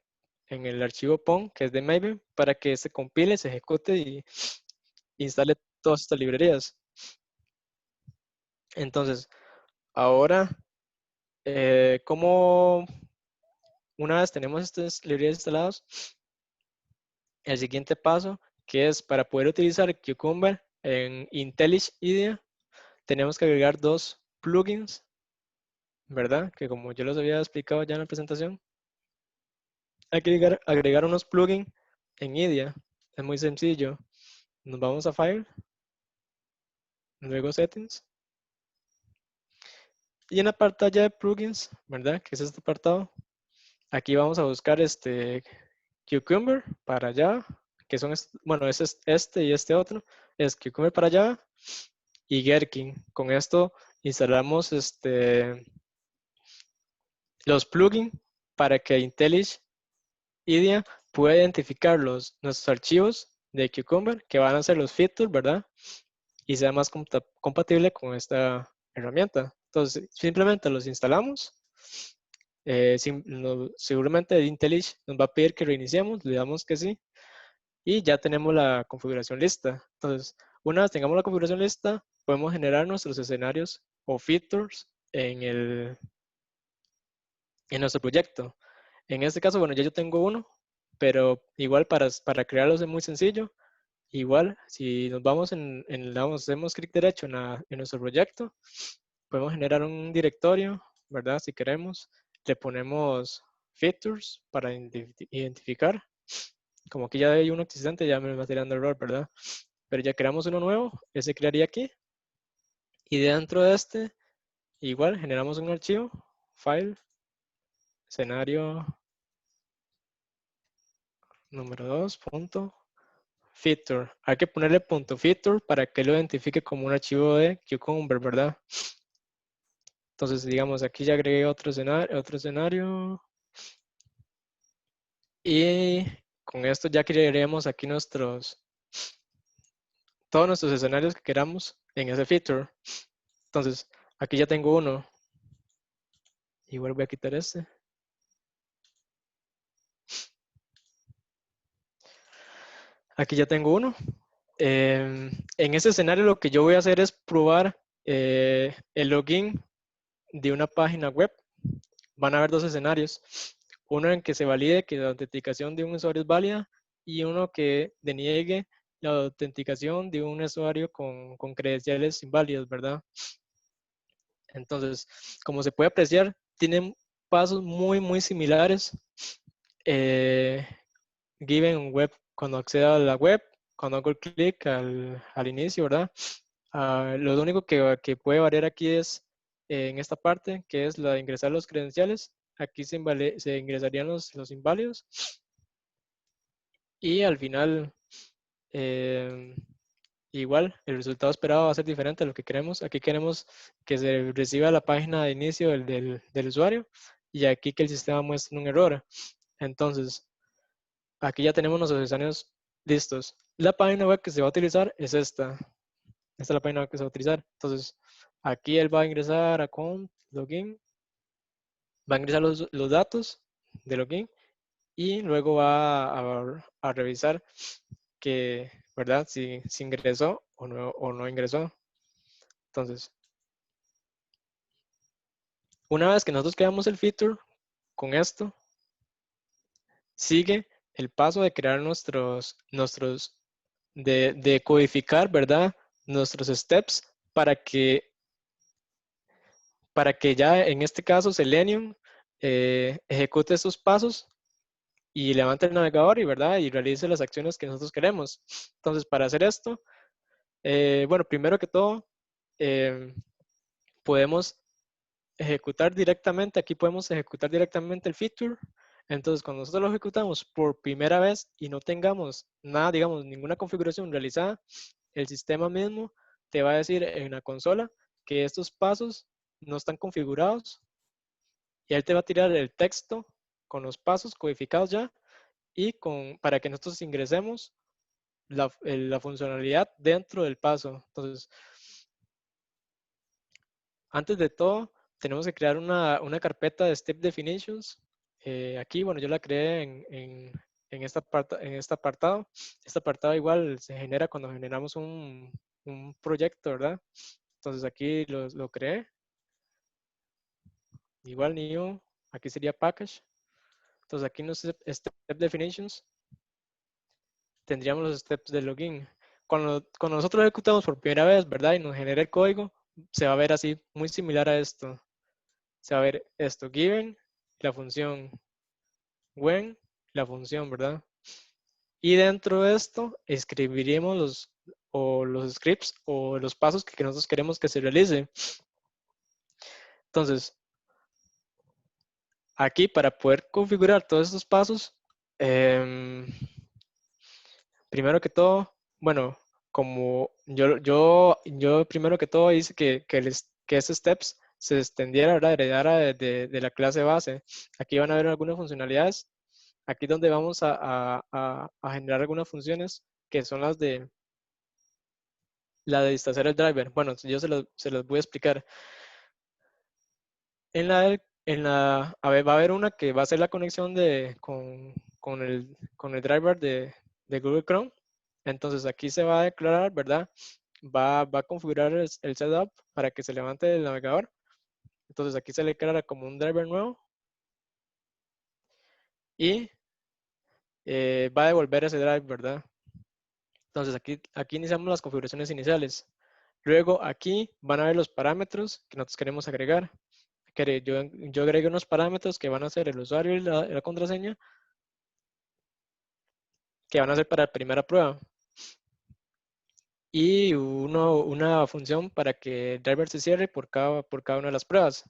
el archivo POM, que es de Maven, para que se compile, se ejecute y instale todas estas librerías. Entonces, ahora, como una vez tenemos estas librerías instaladas, el siguiente paso, que es para poder utilizar Cucumber en IntelliJ IDEA, tenemos que agregar dos plugins, ¿verdad? Que como yo los había explicado ya en la presentación, hay que agregar unos plugins en IDEA. Es muy sencillo. Nos vamos a File, luego Settings. Y en la pantalla de plugins, ¿verdad? Que es este apartado. Aquí vamos a buscar Cucumber para Java, que son, bueno, es este y este otro. Es Cucumber para Java y Gherkin. Con esto instalamos los plugins para que IntelliJ IDEA pueda identificar nuestros archivos de Cucumber, que van a ser los features, ¿verdad? Y sea más compatible con esta herramienta. Entonces, simplemente los instalamos. Seguramente IntelliJ nos va a pedir que reiniciemos, le damos que sí. Y ya tenemos la configuración lista. Entonces, una vez tengamos la configuración lista, podemos generar nuestros escenarios o features en nuestro proyecto. En este caso, bueno, ya yo tengo uno, pero igual para crearlos es muy sencillo. Igual, si nos vamos hacemos clic derecho en nuestro proyecto, podemos generar un directorio, ¿verdad? Si queremos, le ponemos features para identificar. Como aquí ya hay uno existente, ya me va tirando error, ¿verdad? Pero ya creamos uno nuevo, ese crearía aquí. Y dentro de igual, generamos un archivo, file, escenario número 2, punto, feature. Hay que ponerle punto feature para que lo identifique como un archivo de Cucumber, ¿verdad? Entonces, digamos, aquí ya agregué otro escenario. Y con esto ya crearíamos aquí todos nuestros escenarios que queramos en ese feature. Entonces, aquí ya tengo uno. Igual voy a quitar este. Aquí ya tengo uno. En ese escenario lo que yo voy a hacer es probar el login de una página web. Van a haber dos escenarios. Uno en que se valide que la autenticación de un usuario es válida y uno que deniegue la autenticación de un usuario con credenciales inválidas, ¿verdad? Entonces, como se puede apreciar, tienen pasos muy similares. Given web, cuando accedo a la web, cuando hago el clic al inicio, ¿verdad? Lo único que puede variar aquí es en esta parte, que es la de ingresar los credenciales. Aquí se ingresarían los inválidos. Y al final, igual, el resultado esperado va a ser diferente a lo que queremos. Aquí queremos que se reciba la página de inicio del usuario y aquí que el sistema muestre un error. Entonces, aquí ya tenemos nuestros escenarios listos. La página web que se va a utilizar es esta. Esta es la página web que se va a utilizar. Entonces, aquí él va a ingresar a account, login, va a ingresar los datos de login y luego va a revisar que, ¿verdad? Si ingresó o no ingresó. Entonces, una vez que nosotros creamos el feature, con esto, sigue el paso de crear de codificar, ¿verdad? Nuestros steps para que ya en este caso Selenium ejecute estos pasos y levante el navegador y, ¿verdad? Y realice las acciones que nosotros queremos. Entonces, para hacer esto, bueno, primero que todo, podemos ejecutar directamente, aquí podemos ejecutar directamente el feature. Entonces, cuando nosotros lo ejecutamos por primera vez y no tengamos nada, digamos, ninguna configuración realizada, el sistema mismo te va a decir en la consola que estos pasos no están configurados y él te va a tirar el texto con los pasos codificados ya y para que nosotros ingresemos la funcionalidad dentro del paso. Entonces, antes de todo, tenemos que crear una carpeta de Step Definitions. Aquí, bueno, yo la creé en en este apartado. Este apartado igual se genera cuando generamos un proyecto, ¿verdad? Entonces aquí lo creé. Igual new, aquí sería package. Entonces aquí en los Step Definitions tendríamos los steps de login. Cuando nosotros ejecutamos por primera vez, ¿verdad? Y nos genera el código, se va a ver así, muy similar a esto. Se va a ver esto, given, la función when, la función, ¿verdad? Y dentro de esto escribiríamos los scripts o los pasos que nosotros queremos que se realice. Entonces, aquí para poder configurar todos estos pasos, primero que todo, bueno, como yo primero que todo hice que ese steps se extendiera, ¿verdad? Heredara de la clase base. Aquí van a ver algunas funcionalidades. Aquí donde vamos a generar algunas funciones que son la de distanciar el driver. Bueno, yo se los voy a explicar. A ver, va a haber una que va a ser la conexión con el driver de Google Chrome. Entonces aquí se va a declarar, ¿verdad? Va a configurar el setup para que se levante el navegador. Entonces aquí se le declara como un driver nuevo y va a devolver ese drive, ¿verdad? Entonces aquí iniciamos las configuraciones iniciales. Luego aquí van a ver los parámetros que nosotros queremos agregar. Yo agrego unos parámetros que van a ser el usuario y la contraseña, que van a ser para la primera prueba. Y una función para que el driver se cierre por cada una de las pruebas.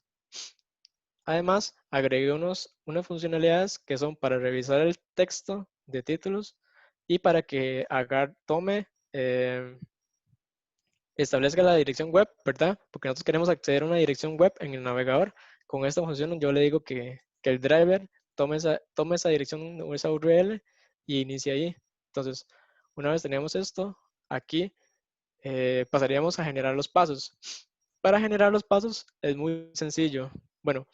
Además, agregué unas funcionalidades que son para revisar el texto de títulos y para que establezca la dirección web, ¿verdad? Porque nosotros queremos acceder a una dirección web en el navegador. Con esta función yo le digo que el driver tome esa dirección o esa URL y inicie ahí. Entonces, una vez tenemos esto, aquí pasaríamos a generar los pasos. Para generar los pasos es muy sencillo. Bueno,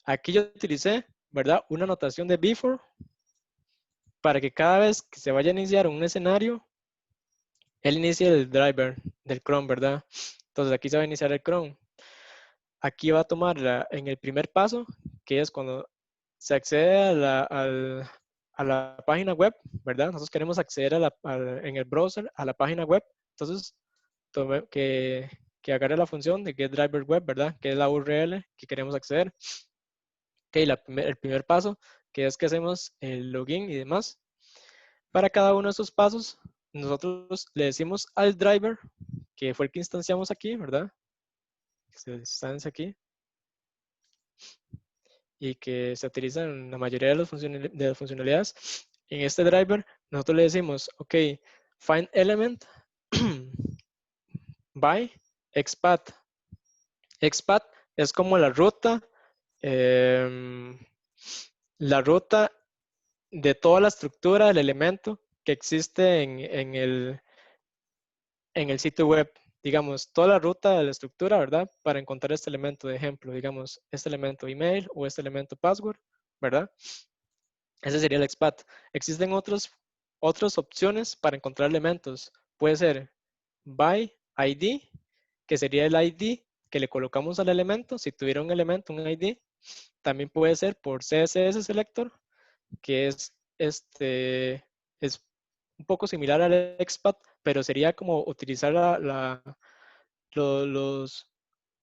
aquí yo utilicé, ¿verdad? Una notación de before para que cada vez que se vaya a iniciar un escenario, él inicie el driver del Chrome, ¿verdad? Entonces aquí se va a iniciar el Chrome. Aquí va a tomar en el primer paso, que es cuando se accede a la página web, ¿verdad? Nosotros queremos acceder en el browser a la página web. Entonces, que agarre la función de getDriverWeb, ¿verdad? Que es la URL que queremos acceder. Ok, el primer paso, que es que hacemos el login y demás. Para cada uno de esos pasos, nosotros le decimos al driver, que fue el que instanciamos aquí, ¿verdad? Que se instancia aquí y que se utiliza en la mayoría de las funcionalidades. En este driver, nosotros le decimos, ok, find element by expat. Expat es como em, la ruta de toda la estructura del elemento que existe en el sitio web. Digamos, toda la ruta de la estructura, ¿verdad? Para encontrar este elemento de ejemplo, digamos, este elemento email o este elemento password, ¿verdad? Ese sería el expat. Existen otras opciones para encontrar elementos. Puede ser by ID, que sería el ID que le colocamos al elemento. Si tuviera un elemento, un ID. También puede ser por CSS Selector, que es un poco similar al expat, pero sería como utilizar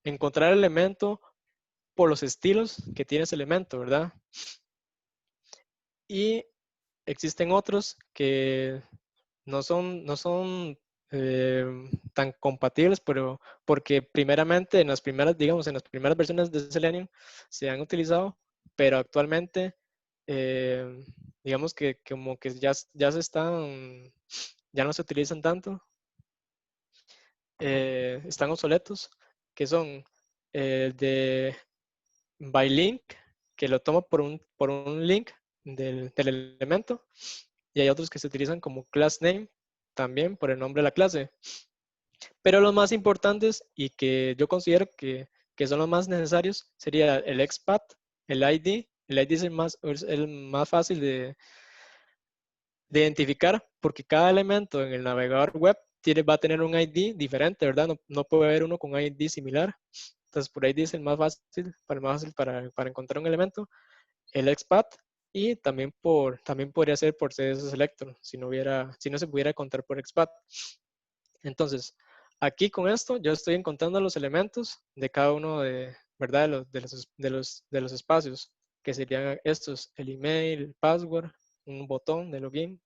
encontrar el elemento por los estilos que tiene ese elemento, ¿verdad? Y existen otros que no son tan compatibles, pero porque primeramente digamos, en las primeras versiones de Selenium se han utilizado, pero actualmente digamos que como que ya no se utilizan tanto, están obsoletos, que son el de by link, que lo toma por un link del elemento, y hay otros que se utilizan como class name, también por el nombre de la clase. Pero los más importantes y que yo considero que son los más necesarios sería el expat, el ID. El ID es el más fácil de identificar porque cada elemento en el navegador web va a tener un ID diferente, ¿verdad? No puede haber uno con ID similar. Entonces, por ID es el más fácil para encontrar un elemento. El expat y también podría ser por CSS Selector, si no se pudiera contar por expat. Entonces, aquí con esto yo estoy encontrando los elementos de cada uno ¿verdad? De los espacios, que serían estos, el email, el password, un botón de login,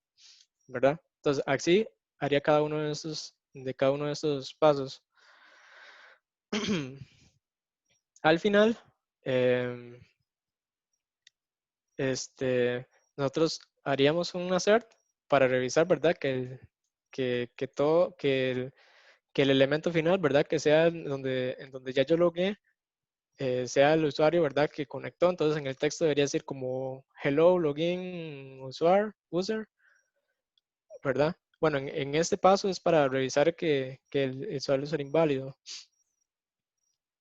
¿verdad? Entonces, así haría cada uno de estos pasos. Al final, em, nosotros haríamos un assert para revisar, ¿verdad? Que el elemento final, ¿verdad? Que sea en donde ya yo logué, sea el usuario, ¿verdad? Que conectó. Entonces en el texto debería decir como hello, login, user, ¿verdad? Bueno, en este paso es para revisar que el usuario sea inválido.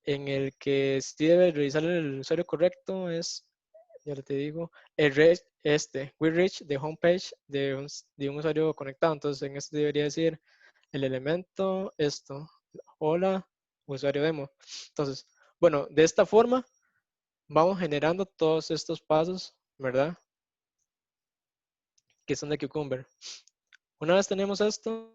En el que sí debe revisar el usuario correcto es, ya te digo, we reach the homepage de un usuario conectado. Entonces en este debería decir el elemento, hola, usuario demo. Entonces, bueno, de esta forma vamos generando todos estos pasos, ¿verdad? Que son de Cucumber. Una vez tenemos esto,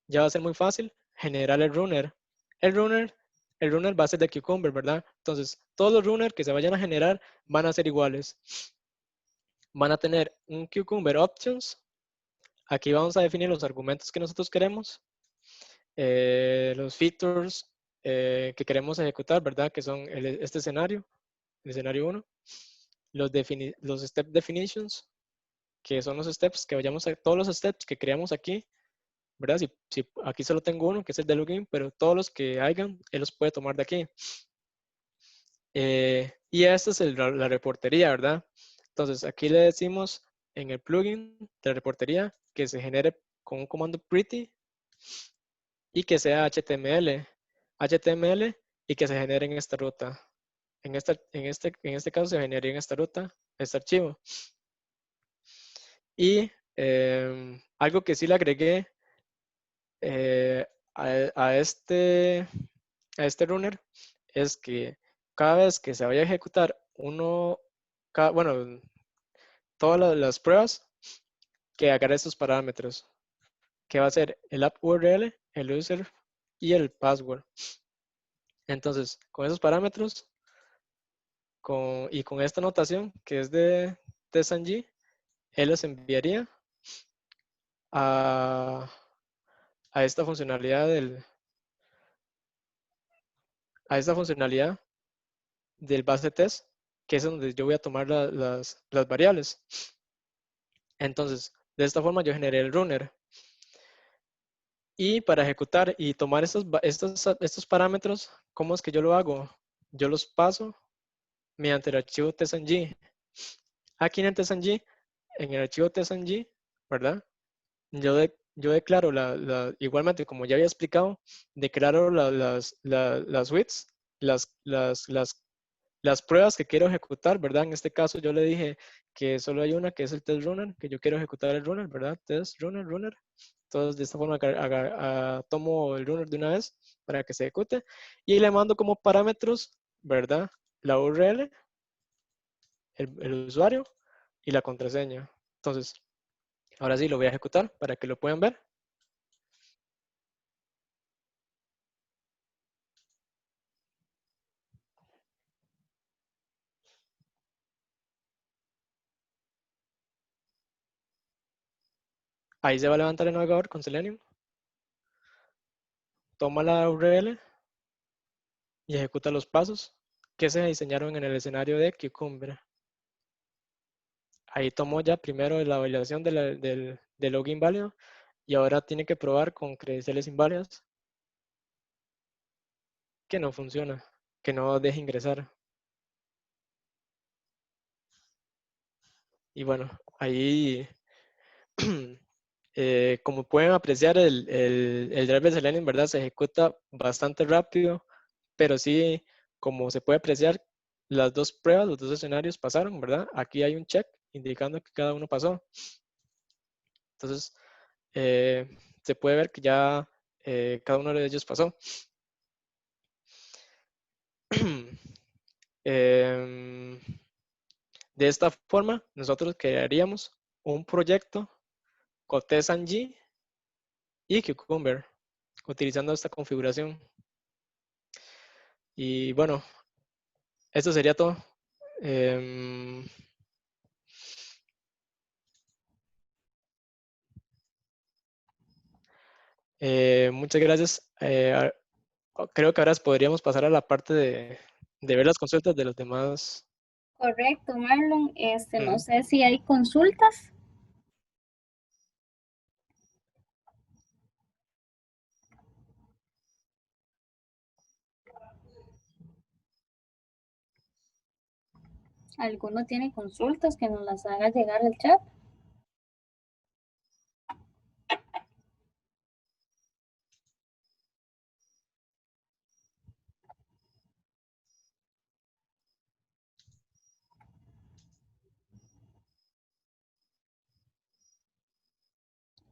ya va a ser muy fácil generar el runner. El runner, el runner va a ser de Cucumber, ¿verdad? Entonces, todos los runners que se vayan a generar van a ser iguales. Van a tener un Cucumber Options. Aquí vamos a definir los argumentos que nosotros queremos, los features que queremos ejecutar, ¿verdad? Que son este escenario, el escenario 1. Los step definitions, que son los steps que todos los steps que creamos aquí, ¿verdad? Si aquí solo tengo uno, que es el de login, pero todos los que hayan, él los puede tomar de aquí. Y esta es la reportería, ¿verdad? Entonces, aquí le decimos en el plugin de la reportería que se genere con un comando pretty y que sea HTML y que se genere en esta ruta. En este caso se generaría en esta ruta, este archivo. Y algo que sí le agregué a este runner es que cada vez que se vaya a ejecutar bueno, todas las pruebas que agarre estos parámetros, que va a ser el app URL, el user y el password. Entonces, con esos parámetros y con esta notación que es de TestNG, él los enviaría a, a esta funcionalidad del base test, que es donde yo voy a tomar las variables. Entonces, de esta forma yo generé el runner. Y para ejecutar y tomar estos parámetros, ¿cómo es que yo lo hago? Yo los paso mediante el archivo TestNG. Aquí en el TestNG, en el archivo TestNG, ¿verdad? Yo declaro, igualmente como ya había explicado, declaro las widths, las, las, las, las pruebas que quiero ejecutar, ¿verdad? En este caso yo le dije que solo hay una, que es el test runner, que yo quiero ejecutar el runner, ¿verdad? Test runner. Entonces de esta forma tomo el runner de una vez para que se ejecute y le mando como parámetros, ¿verdad? La URL, el usuario y la contraseña. Entonces, ahora sí lo voy a ejecutar para que lo puedan ver. Ahí se va a levantar el navegador con Selenium. Toma la URL y ejecuta los pasos que se diseñaron en el escenario de Cucumber. Ahí tomó ya primero la validación del login válido y ahora tiene que probar con credenciales inválidas que no funciona, que no deje ingresar. Y bueno, ahí como pueden apreciar el driver Selenium, ¿verdad? Se ejecuta bastante rápido, pero sí, como se puede apreciar, las dos pruebas, los dos escenarios pasaron, ¿verdad? Aquí hay un check indicando que cada uno pasó. Entonces, se puede ver que ya cada uno de ellos pasó. Em, de esta forma, nosotros crearíamos un proyecto con TestNG y Cucumber, utilizando esta configuración. Y bueno, esto sería todo. Em, muchas gracias. Creo que ahora podríamos pasar a la parte de ver las consultas de los demás. Correcto, Marlon. No Mm. sé si hay consultas. ¿Alguno tiene consultas que nos las haga llegar al chat?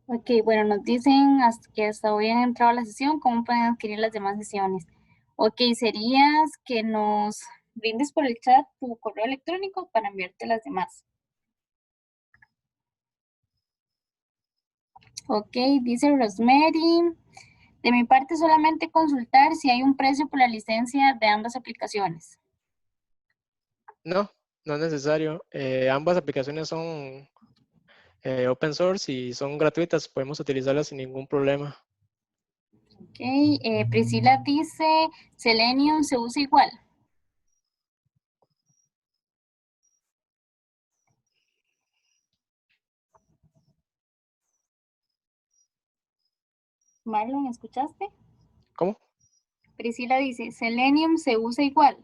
Ok, bueno, nos dicen que hasta hoy han entrado a la sesión, ¿cómo pueden adquirir las demás sesiones? Ok, serías que nos brindes por el chat tu correo electrónico para enviarte las demás. Ok, dice Rosemary. De mi parte, solamente consultar si hay un precio por la licencia de ambas aplicaciones. No, no es necesario. Ambas aplicaciones son open source y son gratuitas. Podemos utilizarlas sin ningún problema. Ok, Priscila dice, Selenium se usa igual. Marlon, ¿escuchaste? ¿Cómo? Priscila dice, Selenium se usa igual.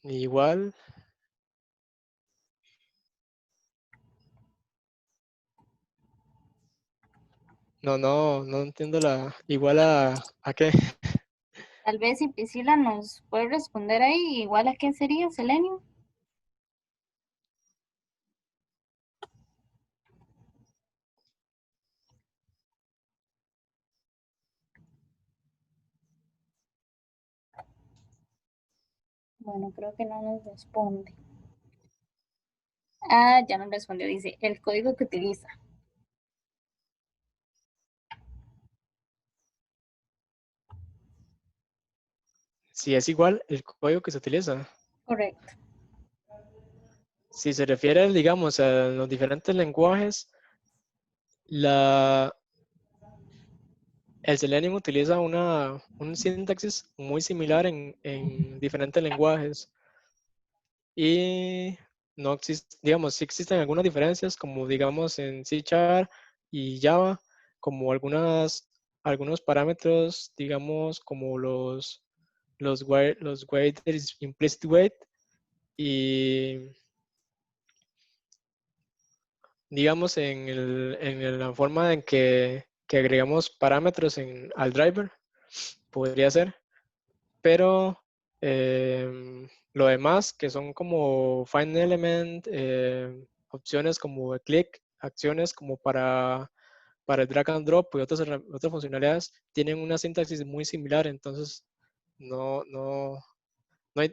Igual. No entiendo igual a qué. Tal vez si Priscila nos puede responder ahí, igual a qué sería Selenium. Bueno, creo que no nos responde. Ah, ya nos respondió, dice, el código que utiliza. Si es igual el código que se utiliza. Correcto. Si se refiere, digamos, a los diferentes lenguajes, la, el Selenium utiliza un sintaxis muy similar en diferentes lenguajes y no existe, digamos, sí existen algunas diferencias, como digamos en C# y Java, como algunos parámetros, digamos, como los waiters, implicit wait, y digamos en la forma en que agregamos parámetros al driver, podría ser, pero lo demás, que son como find element, opciones como click, acciones como para el drag and drop y otras funcionalidades, tienen una sintaxis muy similar, entonces no, no,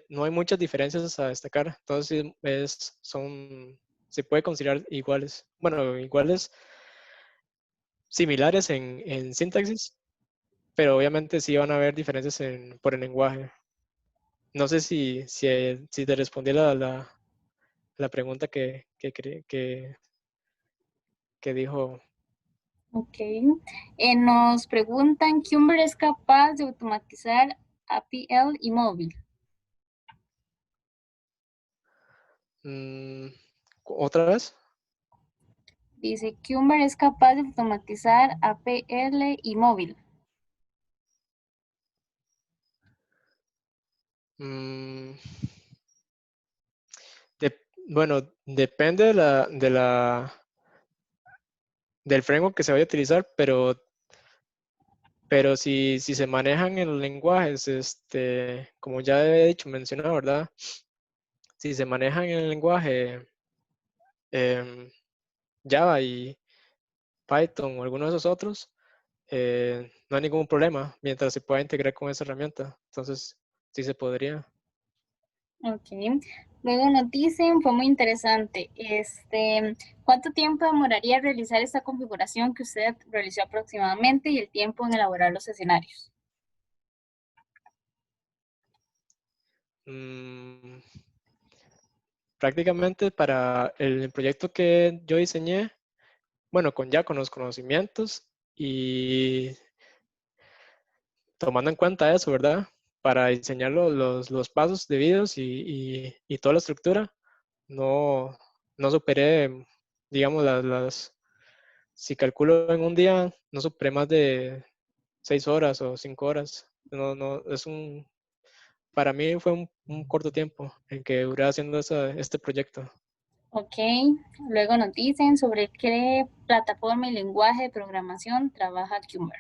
no hay muchas diferencias a destacar. Entonces se puede considerar iguales. Bueno, iguales, similares en sintaxis, pero obviamente sí van a haber diferencias por el lenguaje. No sé si te respondí la pregunta que dijo. Ok. Nos preguntan, ¿Cucumber es capaz de automatizar APL y móvil? mm, ¿Otra vez? Dice, Cucumber es capaz de automatizar APL y móvil. Mm, bueno, depende del framework que se vaya a utilizar, pero si se manejan en los lenguajes, como ya he dicho, mencionado, ¿verdad? Si se manejan en el lenguaje em, Java y Python o alguno de esos otros, no hay ningún problema mientras se pueda integrar con esa herramienta. Entonces, sí se podría. Ok. Luego nos dicen, fue muy interesante. ¿Cuánto tiempo demoraría realizar esta configuración que usted realizó aproximadamente y el tiempo en elaborar los escenarios? Mm, Prácticamente para el proyecto que yo diseñé, bueno, con los conocimientos y tomando en cuenta eso, ¿verdad? Para diseñar los pasos debidos y toda la estructura, no, no superé, digamos, si calculo en un día, no superé más de 6 horas o 5 horas. No, no, para mí fue un corto tiempo en que duré haciendo este proyecto. Ok. Luego nos dicen sobre qué plataforma y lenguaje de programación trabaja Cucumber.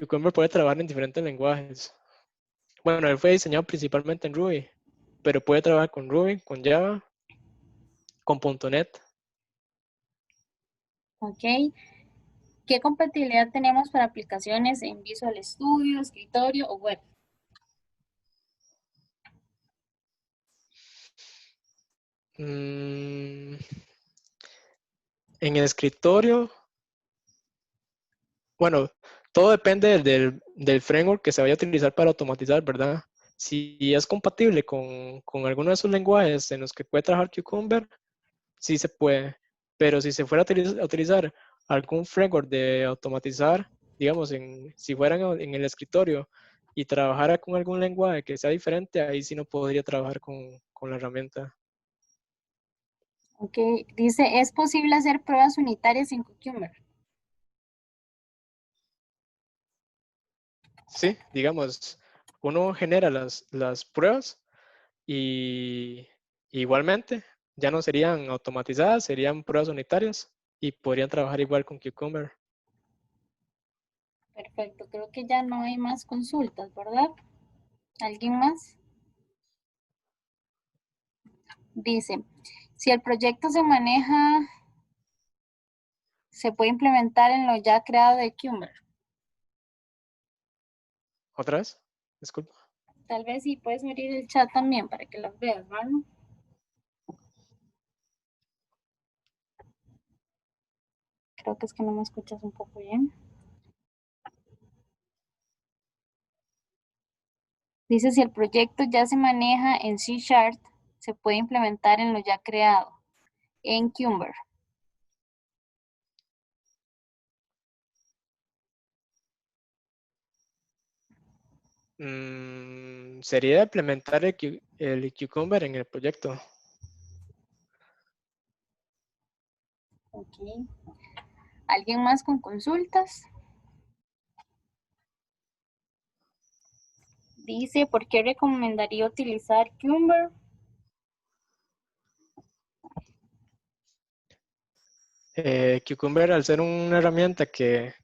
Cucumber puede trabajar en diferentes lenguajes. Bueno, él fue diseñado principalmente en Ruby, pero puede trabajar con Ruby, con Java, con .NET. Ok. ¿Qué compatibilidad tenemos para aplicaciones en Visual Studio, escritorio o web? Mm, en el escritorio, bueno, todo depende del framework que se vaya a utilizar para automatizar, ¿verdad? Si es compatible con alguno de esos lenguajes en los que puede trabajar Cucumber, sí se puede. Pero si se fuera a utilizar algún framework de automatizar, digamos, si fueran en el escritorio y trabajara con algún lenguaje que sea diferente, ahí sí no podría trabajar con la herramienta. Ok. Dice, ¿es posible hacer pruebas unitarias en Cucumber? Sí, digamos, uno genera las pruebas y igualmente ya no serían automatizadas, serían pruebas unitarias y podrían trabajar igual con Cucumber. Perfecto, creo que ya no hay más consultas, ¿verdad? ¿Alguien más? Dice, si el proyecto se maneja, se puede implementar en lo ya creado de Cucumber. ¿Otra vez? Disculpa. Tal vez sí puedes abrir el chat también para que las veas, ¿vale? Creo que es que no me escuchas un poco bien. Dice, si el proyecto ya se maneja en C#, se puede implementar en lo ya creado, en Cucumber. Sería implementar el Cucumber en el proyecto. Ok. ¿Alguien más con consultas? Dice, ¿por qué recomendaría utilizar Cucumber? Cucumber, al ser una herramienta que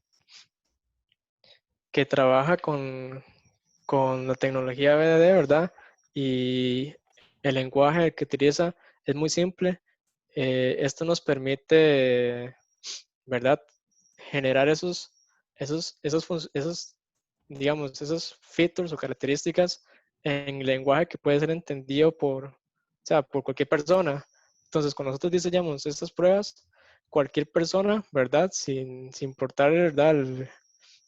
trabaja con la tecnología BDD, ¿verdad? Y el lenguaje que utiliza es muy simple. Esto nos permite, ¿verdad? Generar digamos, esos features o características en lenguaje que puede ser entendido o sea, por cualquier persona. Entonces, cuando nosotros diseñamos estas pruebas, cualquier persona, ¿verdad? Sin importar, ¿verdad? El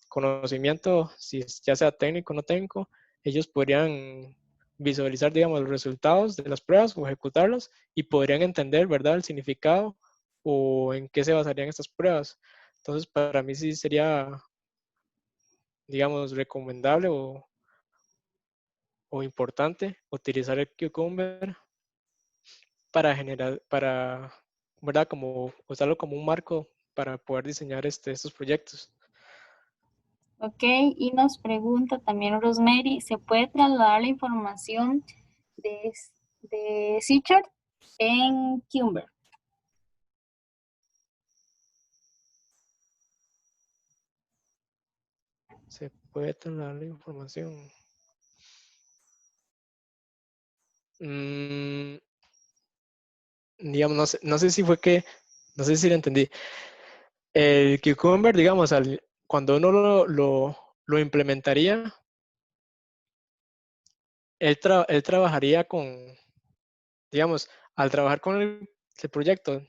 conocimiento, si ya sea técnico o no técnico, ellos podrían visualizar, digamos, los resultados de las pruebas o ejecutarlas y podrían entender, ¿verdad?, el significado o en qué se basarían estas pruebas. Entonces, para mí sí sería, digamos, recomendable o importante utilizar el Cucumber para generar, ¿verdad?, como usarlo como un marco para poder diseñar estos proyectos. Ok, y nos pregunta también Rosemary, ¿se puede trasladar la información de C# en Cucumber? Se puede trasladar la información. Digamos, no sé si fue que, no sé si lo entendí. El Cucumber, digamos, cuando uno lo implementaría, él trabajaría digamos, al trabajar con el proyecto,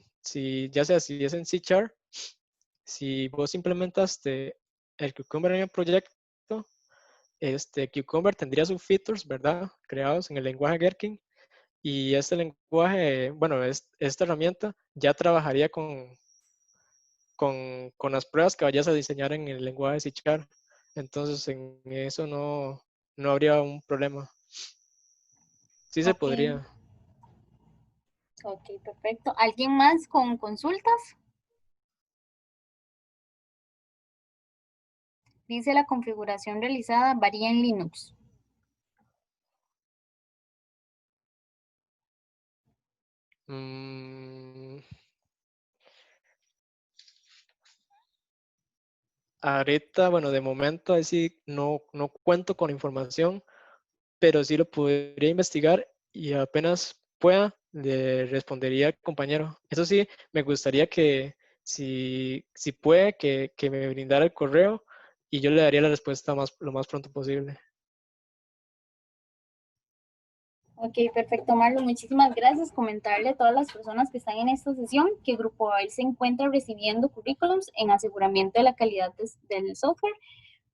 ya sea si es en C#, si vos implementaste el Cucumber en el proyecto, Cucumber tendría sus features, ¿verdad? Creados en el lenguaje Gherkin, y este lenguaje, bueno, esta herramienta ya trabajaría con las pruebas que vayas a diseñar en el lenguaje C#. Entonces, en eso no habría un problema. Sí se Ok, podría. ok, perfecto. ¿Alguien más con consultas? Dice, la configuración realizada varía en Linux. Mm, Ahorita, bueno, de momento así no cuento con información, pero sí lo podría investigar y apenas pueda, le respondería al compañero. Eso sí, me gustaría que, si puede, que me brindara el correo y yo le daría la respuesta lo más pronto posible. Ok, perfecto, Marlon. Muchísimas gracias. Comentarle a todas las personas que están en esta sesión que Grupo Babel se encuentra recibiendo currículums en aseguramiento de la calidad del software.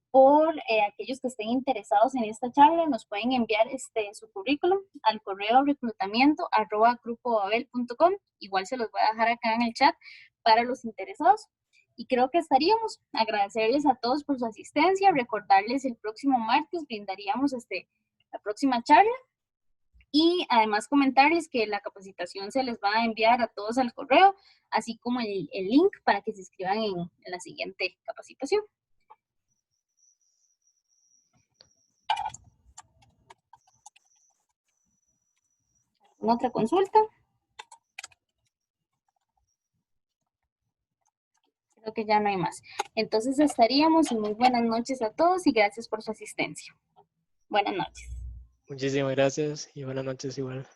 Por aquellos que estén interesados en esta charla, nos pueden enviar su currículum al correo reclutamiento@grupobabel.com. Igual se los voy a dejar acá en el chat para los interesados. Y creo que estaríamos. Agradecerles a todos por su asistencia, recordarles el próximo martes brindaríamos la próxima charla. Y además comentarles que la capacitación se les va a enviar a todos al correo, así como el link para que se inscriban en la siguiente capacitación. ¿Otra consulta? Creo que ya no hay más. Entonces estaríamos y muy buenas noches a todos y gracias por su asistencia. Buenas noches. Muchísimas gracias y buenas noches igual.